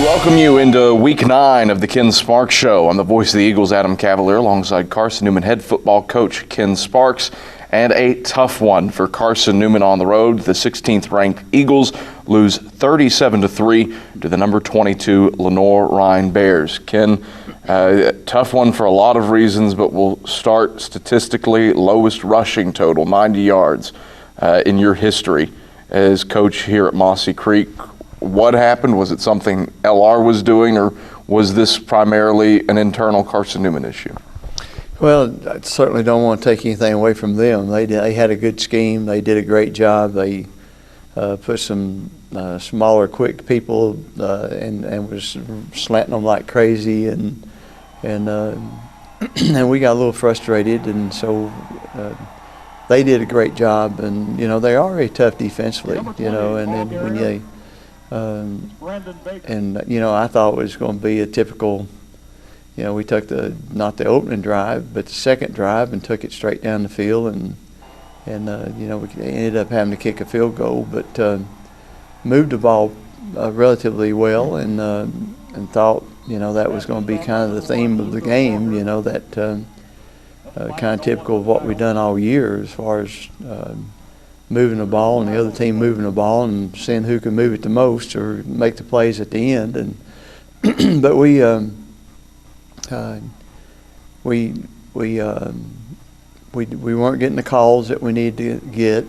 Welcome you into Week 9 of the Ken Sparks Show. I'm the voice of the Eagles Adam Cavalier alongside Carson-Newman head football coach Ken Sparks. And a tough one for Carson-Newman on the road. The 16th ranked Eagles lose 37-3 to the number 22 Lenoir-Rhyne Bears. Ken, tough one for a lot of reasons, but we'll start statistically. Lowest rushing total, 90 yards in your history as coach here at Mossy Creek. What happened? Was it something LR was doing, or was this primarily an internal Carson-Newman issue? Well, I certainly don't want to take anything away from them. They had a good scheme. They did a great job. They put some smaller, quick people and was slanting them like crazy, and and we got a little frustrated, and so they did a great job. And they are very tough defensively. And then when you I thought it was going to be a typical. We took not the opening drive, but the second drive, and took it straight down the field, and we ended up having to kick a field goal, but moved the ball relatively well, and thought that was going to be kind of the theme of the game. That kind of typical of what we've done all year as far as moving the ball, and the other team moving the ball and seeing who can move it the most or make the plays at the end. And but we weren't getting the calls that we needed to get.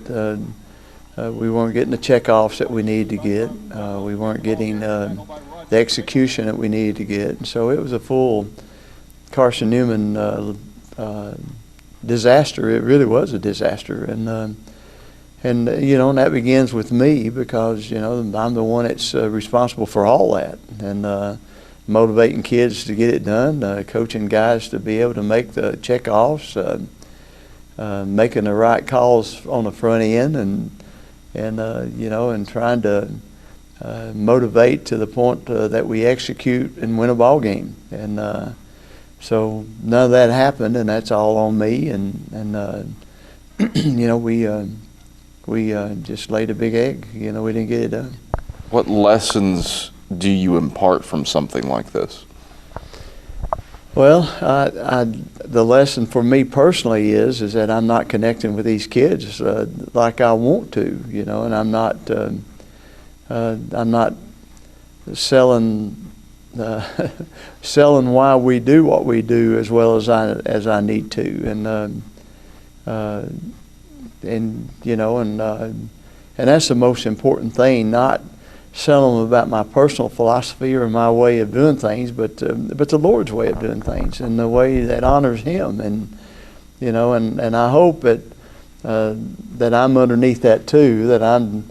We weren't getting the checkoffs that we needed to get. We weren't getting the execution that we needed to get. And so it was a full Carson-Newman disaster. It really was a disaster. And that begins with me, because I'm the one that's responsible for all that, and motivating kids to get it done, coaching guys to be able to make the checkoffs, making the right calls on the front end, and trying to motivate to the point that we execute and win a ball game. And so none of that happened, and that's all on me. And we just laid a big egg. We didn't get it done. What lessons do you impart from something like this? Well, the lesson for me personally is that I'm not connecting with these kids like I want to, and I'm not selling selling why we do what we do as well as I need to, and that's the most important thing. Not selling them about my personal philosophy or my way of doing things, but the Lord's way of doing things, and the way that honors Him. And and I hope that I'm underneath that too. That I'm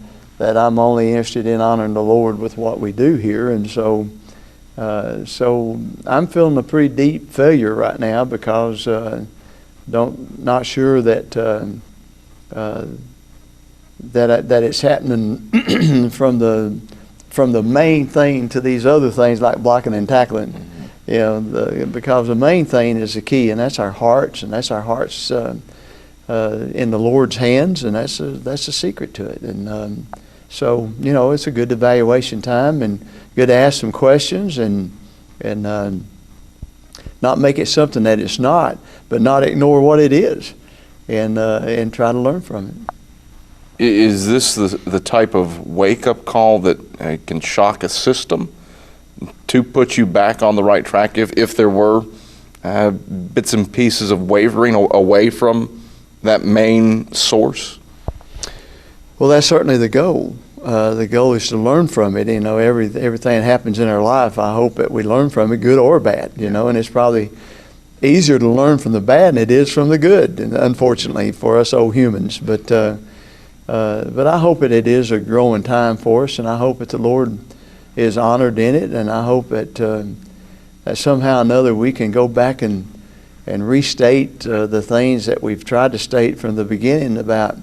only interested in honoring the Lord with what we do here. And so I'm feeling a pretty deep failure right now, because not sure that that it's happening from the main thing to these other things like blocking and tackling, because the main thing is the key, and that's our hearts, in the Lord's hands, and that's the secret to it. And so it's a good evaluation time, and good to ask some questions, and not make it something that it's not, but not ignore what it is, and try to learn from it. Is this the type of wake-up call that can shock a system to put you back on the right track if there were bits and pieces of wavering away from that main source? Well, that's certainly the goal. The goal is to learn from it. Everything that happens in our life, I hope that we learn from it, good or bad. And it's probably easier to learn from the bad than it is from the good, unfortunately, for us old humans. But I hope that it is a growing time for us, and I hope that the Lord is honored in it, and I hope that somehow or another we can go back and restate the things that we've tried to state from the beginning about,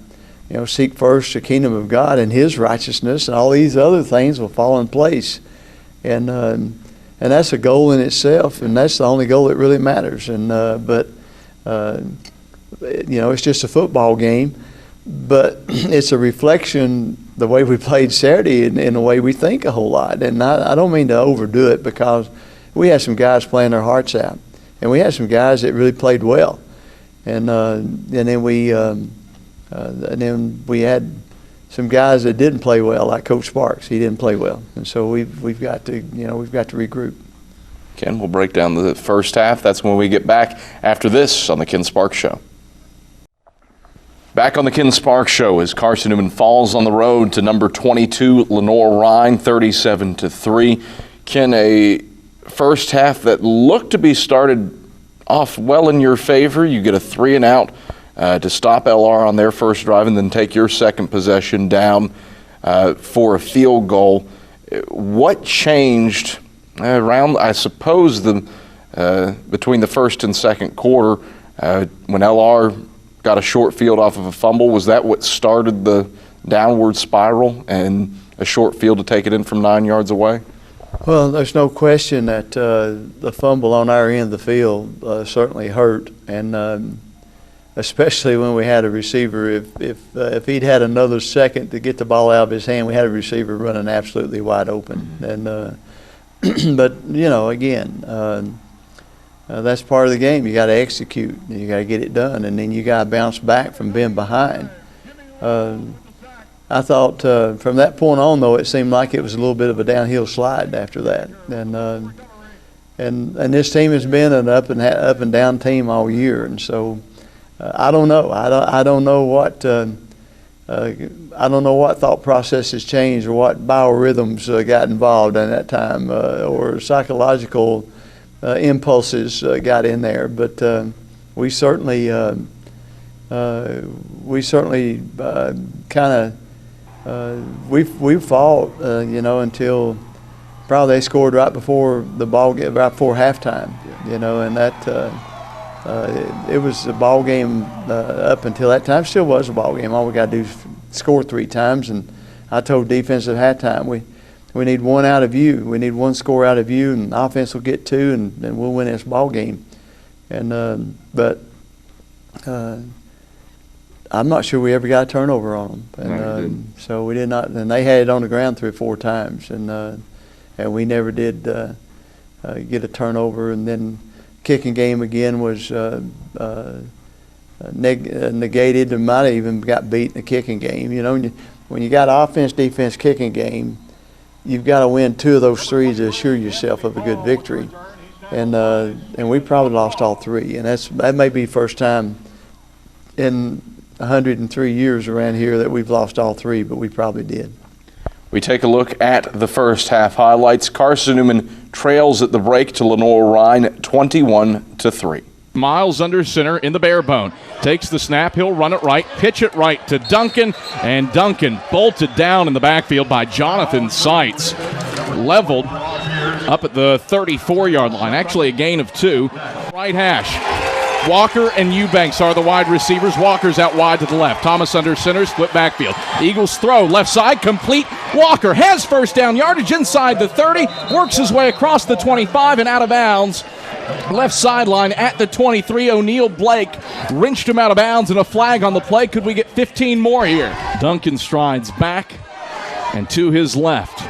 seek first the kingdom of God and His righteousness, and all these other things will fall in place. And that's a goal in itself, and that's the only goal that really matters. But it's just a football game. But it's a reflection the way we played Saturday and the way we think a whole lot. And I don't mean to overdo it, because we had some guys playing their hearts out, and we had some guys that really played well. And then we had some guys that didn't play well, like Coach Sparks. He didn't play well, and so we've got to regroup. Ken, we'll break down the first half. That's when we get back after this on the Ken Sparks Show. Back on the Ken Sparks Show as Carson-Newman falls on the road to number 22 Lenoir-Rhyne, 37-3. Ken, a first half that looked to be started off well in your favor. You get a 3-and-out to stop LR on their first drive, and then take your second possession down for a field goal. What changed around, I suppose, between the first and second quarter when LR got a short field off of a fumble? Was that what started the downward spiral and a short field to take it in from 9 yards away? Well, there's no question that the fumble on our end of the field certainly hurt, and especially when we had a receiver. If he'd had another second to get the ball out of his hand, we had a receiver running absolutely wide open. And but again, that's part of the game. You got to execute. You got to get it done, and then you got to bounce back from being behind. I thought from that point on, though, it seemed like it was a little bit of a downhill slide after that. And this team has been an up and down team all year, and so I don't know. I don't know what thought processes changed or what biorhythms got involved in that time, or psychological impulses got in there. But we certainly kind of we fought, until probably they scored right before right before halftime, and that it was a ball game up until that time. Still was a ball game. All we got to do is score 3 times, and I told defense at halftime we need one out of you. We need one score out of you, and offense will get 2, and we'll win this ball game. And but I'm not sure we ever got a turnover on them, and so we did not. And they had it on the ground 3 or 4 times, and we never did get a turnover. And then kicking game again was negated, and might have even got beat in the kicking game. When you got offense, defense, kicking game, you've got to win 2 of those 3 to assure yourself of a good victory. And we probably lost all 3, and that may be the first time in 103 years around here that we've lost all 3, but we probably did. We take a look at the first half highlights. Carson-Newman trails at the break to Lenoir-Rhyne 21-3. Miles under center in the bare bone. Takes the snap, he'll run it right, pitch it right to Duncan, and Duncan bolted down in the backfield by Jonathan Seitz. Leveled up at the 34-yard line, actually a gain of 2. Right hash. Walker and Eubanks are the wide receivers. Walker's out wide to the left. Thomas under center, split backfield. Eagles throw, left side, complete. Walker has first down yardage inside the 30, works his way across the 25 and out of bounds. Left sideline at the 23. O'Neal Blake wrenched him out of bounds, and a flag on the play. Could we get 15 more here? Duncan strides back and to his left.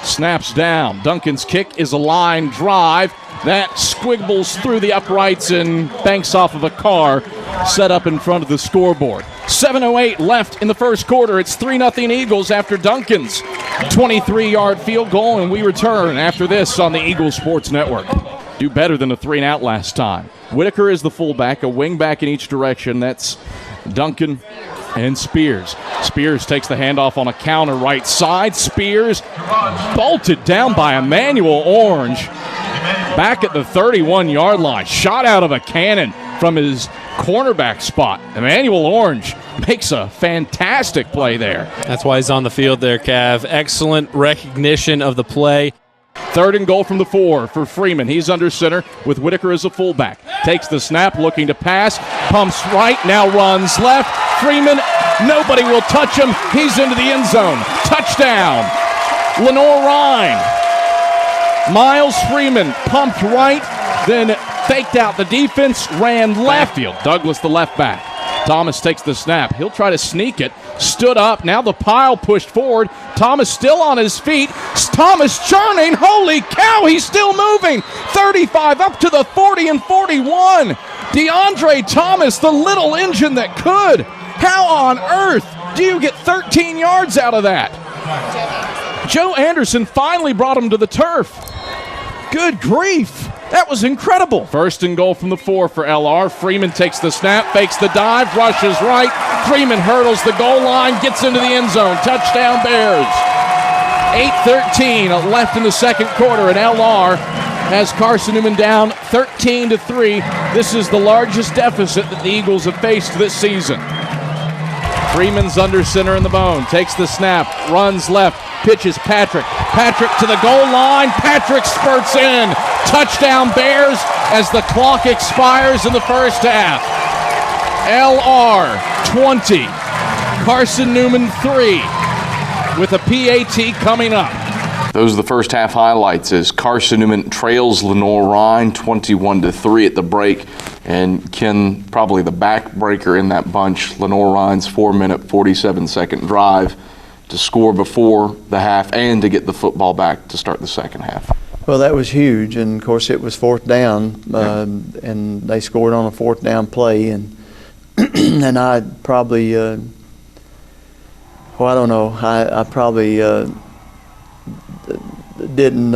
Snaps down. Duncan's kick is a line drive. That squigbles through the uprights and banks off of a car set up in front of the scoreboard. 7:08 left in the first quarter. It's 3-0 Eagles after Duncan's 23-yard field goal, and we return after this on the Eagles Sports Network. Do better than a 3-and-out last time. Whitaker is the fullback, a wing back in each direction. That's Duncan and Spears. Spears takes the handoff on a counter right side. Spears bolted down by Emmanuel Orange. Back at the 31-yard line. Shot out of a cannon from his cornerback spot. Emmanuel Orange makes a fantastic play there. That's why he's on the field there, Cav. Excellent recognition of the play. 3rd and goal from the 4 for Freeman. He's under center with Whitaker as a fullback. Takes the snap, looking to pass. Pumps right, now runs left. Freeman, nobody will touch him. He's into the end zone. Touchdown, Lenoir-Rhyne. Miles Freeman pumped right, then faked out the defense, ran left field. Douglas, the left back. Thomas takes the snap. He'll try to sneak it. Stood up. Now the pile pushed forward. Thomas still on his feet. Thomas churning. Holy cow, he's still moving. 35 up to the 40 and 41. DeAndre Thomas, the little engine that could. How on earth do you get 13 yards out of that? Joe Anderson finally brought him to the turf. Good grief. That was incredible. First and goal from the 4 for LR. Freeman takes the snap, fakes the dive, rushes right. Freeman hurdles the goal line, gets into the end zone. Touchdown Bears. 8:13 left in the second quarter, and LR has Carson-Newman down 13-3. This is the largest deficit that the Eagles have faced this season. Freeman's under center in the bone, takes the snap, runs left, pitches Patrick. Patrick to the goal line. Patrick spurts in. Touchdown Bears as the clock expires in the first half. LR 20, Carson-Newman 3, with a PAT coming up. Those are the first half highlights as Carson-Newman trails Lenoir-Rhyne 21-3 at the break. And Ken, probably the backbreaker in that bunch, Lenoir-Rhyne's 4-minute, 47-second drive to score before the half and to get the football back to start the second half. Well, that was huge, and of course it was fourth down, and they scored on a fourth down play, and and I probably, I don't know, I probably didn't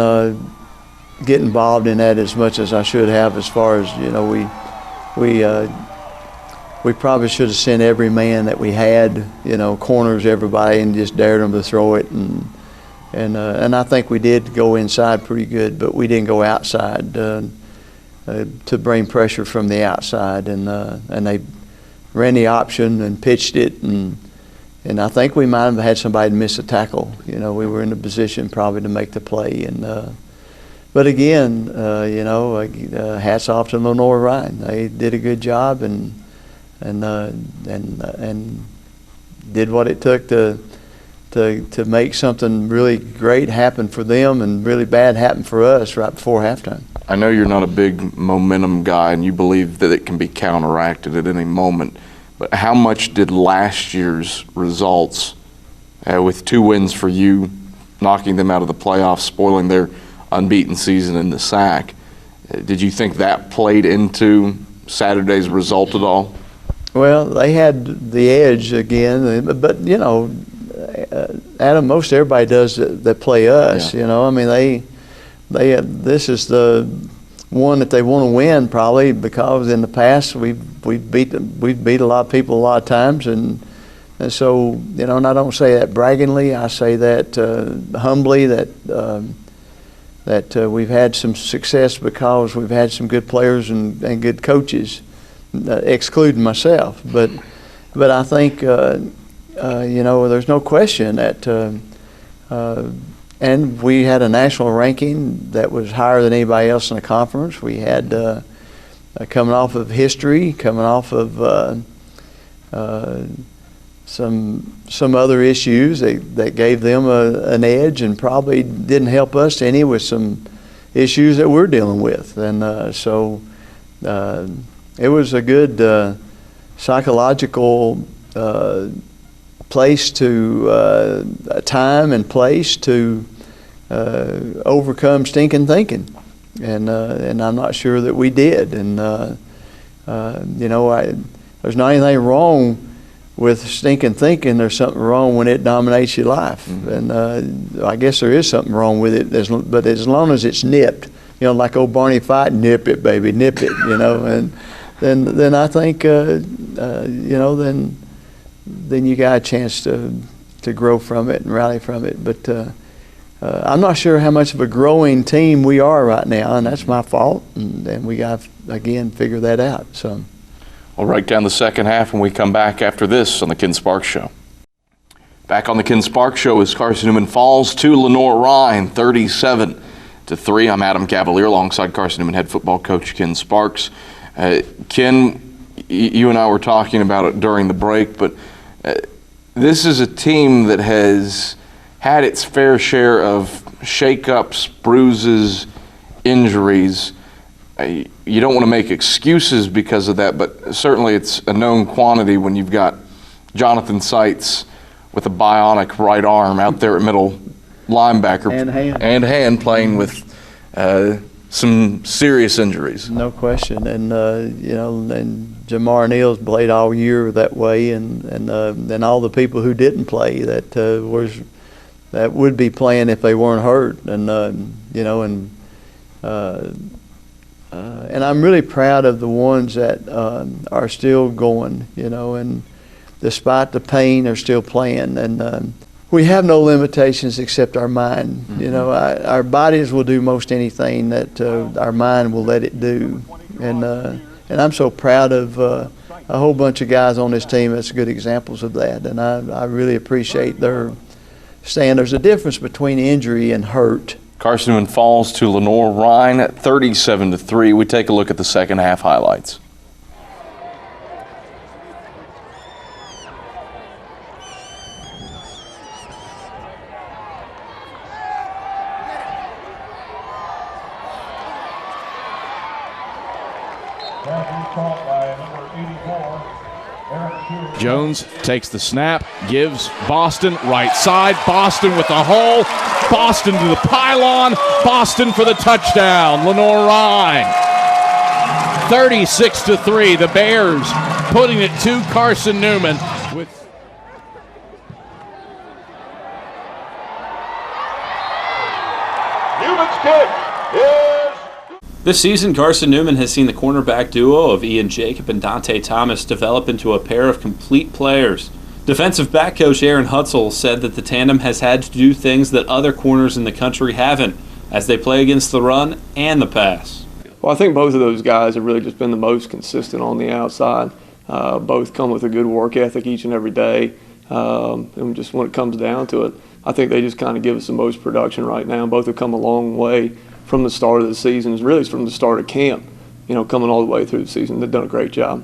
get involved in that as much as I should have. As far as we probably should have sent every man that we had, corners, everybody, and just dared them to throw it. And I think we did go inside pretty good, but we didn't go outside to bring pressure from the outside. And they ran the option and pitched it, and I think we might have had somebody miss a tackle. We were in a position probably to make the play. But again, hats off to Lenoir-Rhyne. They did a good job and did what it took to make something really great happen for them and really bad happen for us right before halftime. I know you're not a big momentum guy and you believe that it can be counteracted at any moment, but how much did last year's results, with 2 wins for you, knocking them out of the playoffs, spoiling their unbeaten season in the SAC, did you think that played into Saturday's result at all? Well, they had the edge again, but Adam, most everybody does that play us. Yeah. I mean, they this is the one that they want to win probably because in the past we've beat a lot of people a lot of times, and so and I don't say that braggingly. I say that humbly that we've had some success because we've had some good players and good coaches, excluding myself. But I think there's no question that and we had a national ranking that was higher than anybody else in the conference. We had coming off of history, coming off of some other issues that gave them an edge and probably didn't help us any with some issues that we're dealing with. And so it was a good psychological place to time and place to overcome stinking thinking, and I'm not sure that we did. And there's not anything wrong with stinking thinking. There's something wrong when it dominates your life. Mm-hmm. And I guess there is something wrong with it, but as long as it's nipped, like old Barney Fight, nip it, baby, nip it, and then I think then you got a chance to grow from it and rally from it. But I'm not sure how much of a growing team we are right now, and that's my fault. And we got to, again, figure that out. So. We'll break down the second half when we come back after this on the Ken Sparks Show. Back on the Ken Sparks Show as Carson-Newman falls to Lenoir-Rhyne 37-3. I'm Adam Cavalier alongside Carson-Newman head football coach Ken Sparks. Ken, you and I were talking about it during the break, but this is a team that has had its fair share of shakeups, bruises, injuries. you don't want to make excuses because of that, but certainly it's a known quantity when you've got Jonathan Seitz with a bionic right arm out there at middle linebacker and hand playing with some serious injuries. No question, and and Jamar Neal's played all year that way, and all the people who didn't play that would be playing if they weren't hurt, and I'm really proud of the ones that are still going, and despite the pain, they're still playing, and we have no limitations except our mind. Mm-hmm. Our bodies will do most anything that our mind will let it do, and I'm so proud of a whole bunch of guys on this team that's good examples of that, and I really appreciate their stand. There's a difference between injury and hurt. Carson-Newman falls to Lenoir-Rhyne at 37-3. We take a look at the second half highlights. Jones takes the snap, gives Boston right side. Boston with a hole. Boston to the pylon. Boston for the touchdown. Lenoir-Rhyne. 36-3. The Bears putting it to Carson-Newman with. Newman's kick is. This season, Carson-Newman has seen the cornerback duo of Ian Jacob and Dante Thomas develop into a pair of complete players. Defensive back coach Aaron Hutzel said that the tandem has had to do things that other corners in the country haven't, as they play against the run and the pass. Well, I think both of those guys have really just been the most consistent on the outside. Both come with a good work ethic each and every day. And just when it comes down to it, I think they just kind of give us the most production right now. Both have come a long way from the start of the season, really from the start of camp, coming all the way through the season. They've done a great job.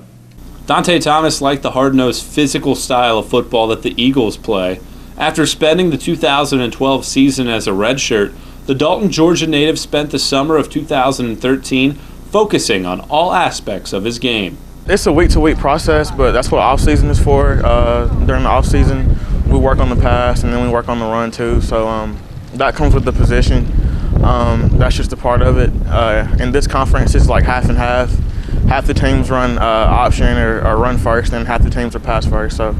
Dante Thomas liked the hard-nosed physical style of football that the Eagles play. After spending the 2012 season as a redshirt, the Dalton, Georgia native spent the summer of 2013 focusing on all aspects of his game. It's a week-to-week process, but that's what off-season is for. During the off-season, we work on the pass and then we work on the run too. So that comes with the position. That's just a part of it. In this conference, it's like half and half. Half the teams run option or run first, and half the teams are pass first. So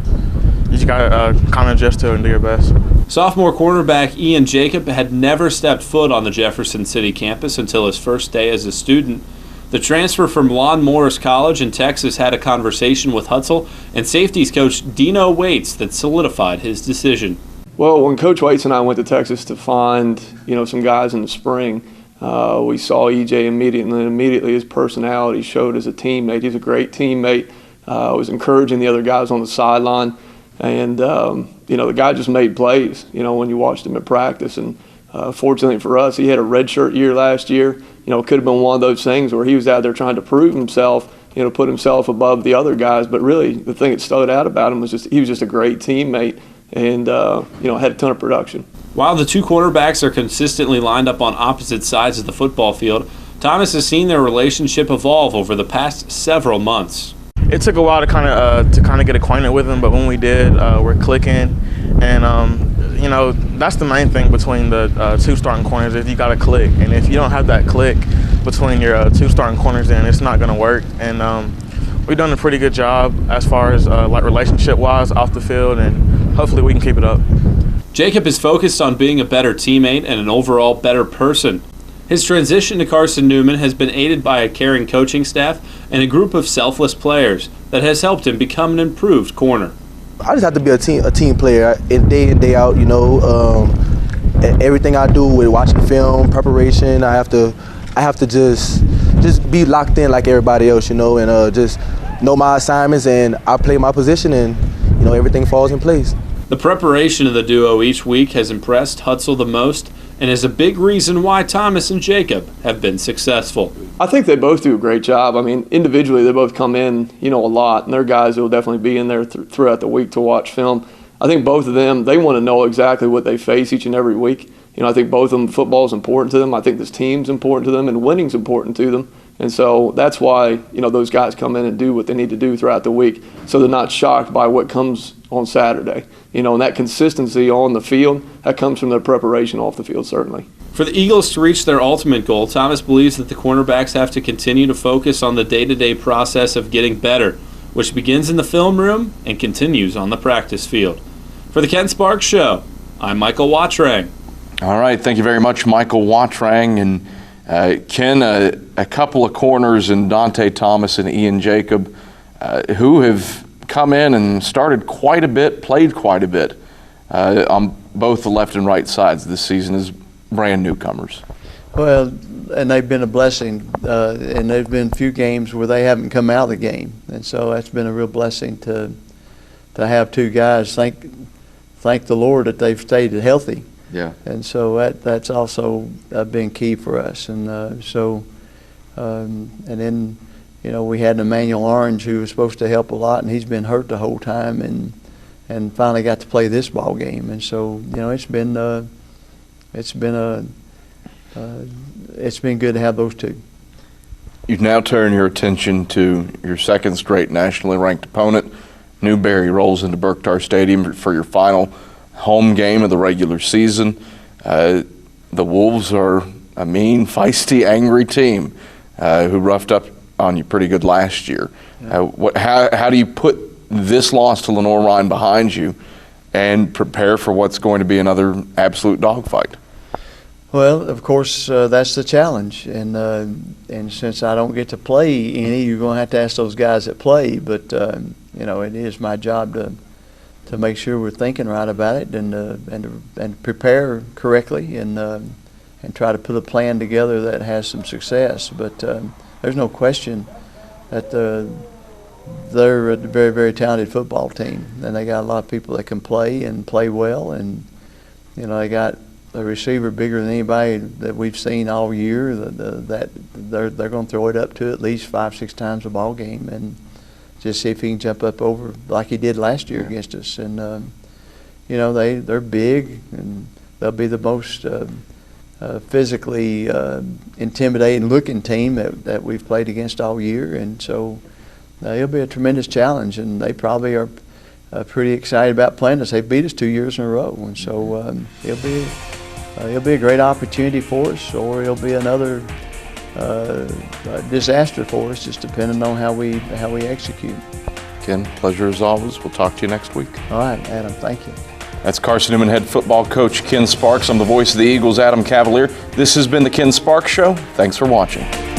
you just got to kind of adjust to it and do your best. Sophomore cornerback Ian Jacob had never stepped foot on the Jefferson City campus until his first day as a student. The transfer from Lon Morris College in Texas had a conversation with Hutzel and safeties coach Dino Waits that solidified his decision. Well, when Coach Waits and I went to Texas to find, some guys in the spring, we saw EJ immediately, and immediately his personality showed as a teammate. He's a great teammate. Was encouraging the other guys on the sideline, and the guy just made plays. When you watched him at practice, and fortunately for us, he had a redshirt year last year. It could have been one of those things where he was out there trying to prove himself, put himself above the other guys. But really, the thing that stood out about him was he was just a great teammate, and had a ton of production. While the two quarterbacks are consistently lined up on opposite sides of the football field, Thomas has seen their relationship evolve over the past several months. It took a while to kind of get acquainted with him, but when we did, we're clicking, and that's the main thing between the two starting corners is you got to click, and if you don't have that click between your two starting corners, then it's not going to work. And we've done a pretty good job as far as relationship-wise off the field, and hopefully we can keep it up. Jacob is focused on being a better teammate and an overall better person. His transition to Carson-Newman has been aided by a caring coaching staff and a group of selfless players that has helped him become an improved corner. I just have to be a team player day in, day out, everything I do with watching film, preparation, I have to just be locked in like everybody else, and just know my assignments, and I play my position, and everything falls in place. The preparation of the duo each week has impressed Hutzel the most and is a big reason why Thomas and Jacob have been successful. I think they both do a great job. I mean, individually they both come in, a lot, and they're guys who will definitely be in there throughout the week to watch film. I think both of them, they want to know exactly what they face each and every week. I think both of them, football is important to them. I think this team's important to them, and winning's important to them. And so that's why, those guys come in and do what they need to do throughout the week, so they're not shocked by what comes on Saturday. And that consistency on the field, that comes from their preparation off the field, certainly. For the Eagles to reach their ultimate goal, Thomas believes that the cornerbacks have to continue to focus on the day-to-day process of getting better, which begins in the film room and continues on the practice field. For the Ken Sparks Show, I'm Michael Wattrang. All right, thank you very much, Michael Wattrang. And Ken, a couple of corners in Dante Thomas and Ian Jacob, who have come in and started quite a bit, played quite a bit on both the left and right sides this season as brand newcomers. Well, and they've been a blessing, and there's been a few games where they haven't come out of the game, and so that's been a real blessing to have two guys. Thank the Lord that they've stayed healthy. Yeah. And so that's also been key for us. And and then, we had Emmanuel Orange, who was supposed to help a lot, and he's been hurt the whole time, and finally got to play this ball game. And so, it's been good to have those two. You've now turned your attention to your second straight nationally ranked opponent. Newberry rolls into Berktar Stadium for your final home game of the regular season. The Wolves are a mean, feisty, angry team who roughed up on you pretty good last year. How do you put this loss to Lenoir-Rhyne behind you and prepare for what's going to be another absolute dogfight? Well, of course, that's the challenge, and since I don't get to play any, you're going to have to ask those guys that play. But it is my job to make sure we're thinking right about it, and prepare correctly, and try to put a plan together that has some success. But there's no question that they're a very, very talented football team, and they got a lot of people that can play and play well, and they got a receiver bigger than anybody that we've seen all year. That they're going to throw it up to at least 5-6 times a ball game, and just see if he can jump up over like he did last year against us. And they're big, and they'll be the most physically intimidating looking team that we've played against all year. And so it'll be a tremendous challenge, and they probably are pretty excited about playing us. They beat us 2 years in a row, and so it'll be a great opportunity for us, or it'll be another disaster for us, just depending on how we execute. Ken, pleasure as always. We'll talk to you next week. All right, Adam, thank you. That's Carson-Newman head football coach Ken Sparks. I'm the voice of the Eagles, Adam Cavalier. This has been the Ken Sparks Show. Thanks for watching.